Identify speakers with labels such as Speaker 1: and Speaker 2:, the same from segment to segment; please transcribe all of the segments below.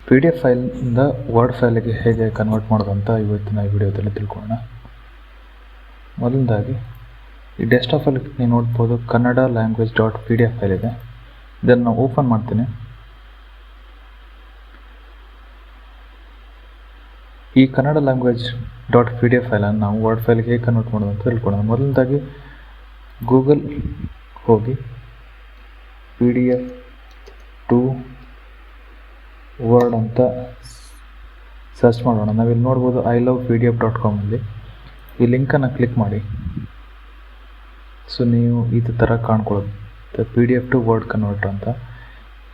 Speaker 1: P D F ಫೈಲಿಂದ word ಫೈಲಿಗೆ ಹೇಗೆ convert ಮಾಡೋದು ಅಂತ ಇವತ್ತಿನ ಈ ವಿಡಿಯೋದಲ್ಲಿ ತಿಳ್ಕೊಳ್ಳೋಣ. ಮೊದಲನೇದಾಗಿ ಈ ಡೆಸ್ಕ್ಟಾಪಲ್ಲಿ ನೀವು ನೋಡ್ಬೋದು Kannada language dot P D F file ಇದೆ. ಇದನ್ನು ನಾವು ಓಪನ್ ಮಾಡ್ತೀನಿ. ಈ Kannada language dot P D F ಫೈಲನ್ನು ನಾವು ವರ್ಡ್ ಫೈಲ್ಗೆ ಹೇಗೆ ಕನ್ವರ್ಟ್ ಮಾಡೋದು ಅಂತ ತಿಳ್ಕೊಳ್ಳೋಣ. ಮೊದಲನೇದಾಗಿ ಗೂಗಲ್ ಹೋಗಿ P D F to word ಅಂತ ಸರ್ಚ್ ಮಾಡೋಣ. ನಾವಿಲ್ಲಿ ನೋಡ್ಬೋದು ilovepdf.com ಅಲ್ಲಿ ಈ ಲಿಂಕನ್ನು ಕ್ಲಿಕ್ ಮಾಡಿ. ಸೊ ನೀವು ಇದು ಥರ ಕಾಣ್ಕೊಳ್ಳುತ್ತೆ P D F to word converter ಅಂತ.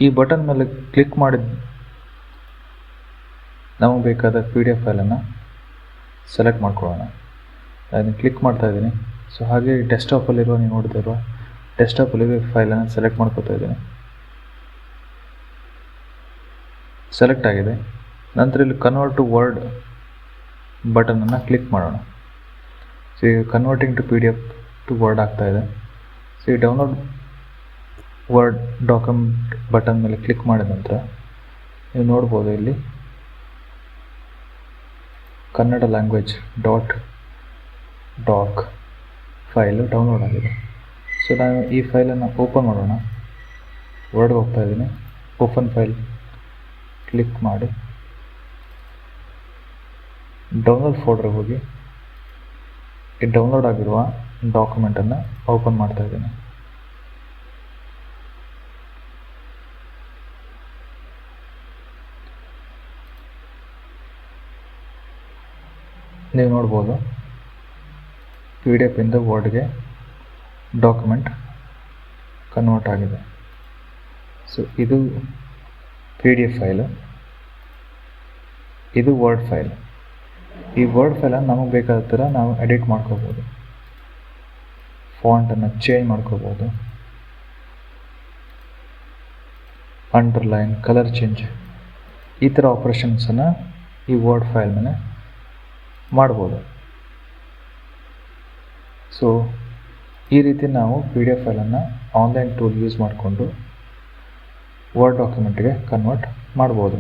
Speaker 1: ಈ ಬಟನ್ ಮೇಲೆ ಕ್ಲಿಕ್ ಮಾಡಿದ ನಮಗೆ ಬೇಕಾದ ಪಿ ಡಿ ಎಫ್ ಫೈಲನ್ನು ಸೆಲೆಕ್ಟ್ ಮಾಡ್ಕೊಳ್ಳೋಣ. ಅದನ್ನು ಕ್ಲಿಕ್ ಮಾಡ್ತಾ ಇದ್ದೀನಿ. ಸೊ ಹಾಗೆ ಡೆಸ್ಕ್ಟಾಪಲ್ಲಿರುವ ನೀವು ನೋಡ್ತಾ ಇರುವ ಡೆಸ್ಕ್ಟಾಪಲ್ಲಿರುವ ಫೈಲನ್ನು ಸೆಲೆಕ್ಟ್ ಮಾಡ್ಕೊತಾ ಇದ್ದೀನಿ. ಸೆಲೆಕ್ಟ್ ಆಗಿದೆ. ನಂತರ ಇಲ್ಲಿ ಕನ್ವರ್ಟ್ ಟು ವರ್ಡ್ ಬಟನನ್ನು ಕ್ಲಿಕ್ ಮಾಡೋಣ. ಸೊ ಈಗ converting to P D F to word ಆಗ್ತಾ ಇದೆ. ಸೊ ಈ ಡೌನ್ಲೋಡ್ ವರ್ಡ್ ಡಾಕ್ಯುಮೆಂಟ್ ಬಟನ್ ಮೇಲೆ ಕ್ಲಿಕ್ ಮಾಡಿದ ನಂತರ ನೀವು ನೋಡ್ಬೋದು ಇಲ್ಲಿ Kannada language doc file download ಆಗಿದೆ. ಸೊ ನಾನು ಈ ಫೈಲನ್ನು ಓಪನ್ ಮಾಡೋಣ. ವರ್ಡ್ಗೆ ಹೋಗ್ತಾ ಇದ್ದೀನಿ. ಓಪನ್ ಫೈಲ್ ಕ್ಲಿಕ್ ಮಾಡಿ ಡೌನ್ಲೋಡ್ ಫೋಲ್ಡರ್ಗೆ ಹೋಗಿ ಈ ಡೌನ್ಲೋಡ್ ಆಗಿರುವ ಡಾಕ್ಯುಮೆಂಟನ್ನು ಓಪನ್ ಮಾಡ್ತಾ ಇದ್ದೀನಿ. ನೀವು ನೋಡ್ಬೋದು ಪಿ ಡಿ ಎಫ್ ಇಂದ ವರ್ಡ್ಗೆ ಡಾಕ್ಯುಮೆಂಟ್ ಕನ್ವರ್ಟ್ ಆಗಿದೆ. ಸೊ ಇದು ಪಿ ಡಿ ಎಫ್ ಫೈಲು, ಇದು ವರ್ಡ್ ಫೈಲ್. ಈ ವರ್ಡ್ ಫೈಲನ್ನು ನಮಗೆ ಬೇಕಾದ ಥರ ನಾವು ಎಡಿಟ್ ಮಾಡ್ಕೋಬೋದು. ಫಾಂಟನ್ನು ಚೇಂಜ್ ಮಾಡ್ಕೋಬೋದು, ಅಂಡರ್ಲೈನ್, ಕಲರ್ ಚೇಂಜ್, ಈ ಥರ ಆಪ್ರೇಷನ್ಸನ್ನು ಈ ವರ್ಡ್ ಫೈಲ್ ಮೇಲೆ ಮಾಡ್ಬೋದು. ಸೊ ಈ ರೀತಿ ನಾವು ಪಿ ಡಿ ಎಫ್ ಫೈಲನ್ನು ಆನ್ಲೈನ್ ಟೂಲ್ ಯೂಸ್ ಮಾಡಿಕೊಂಡು ವರ್ಡ್ ಡಾಕ್ಯುಮೆಂಟ್ಗೆ ಕನ್ವರ್ಟ್ ಮಾಡ್ಬೋದು.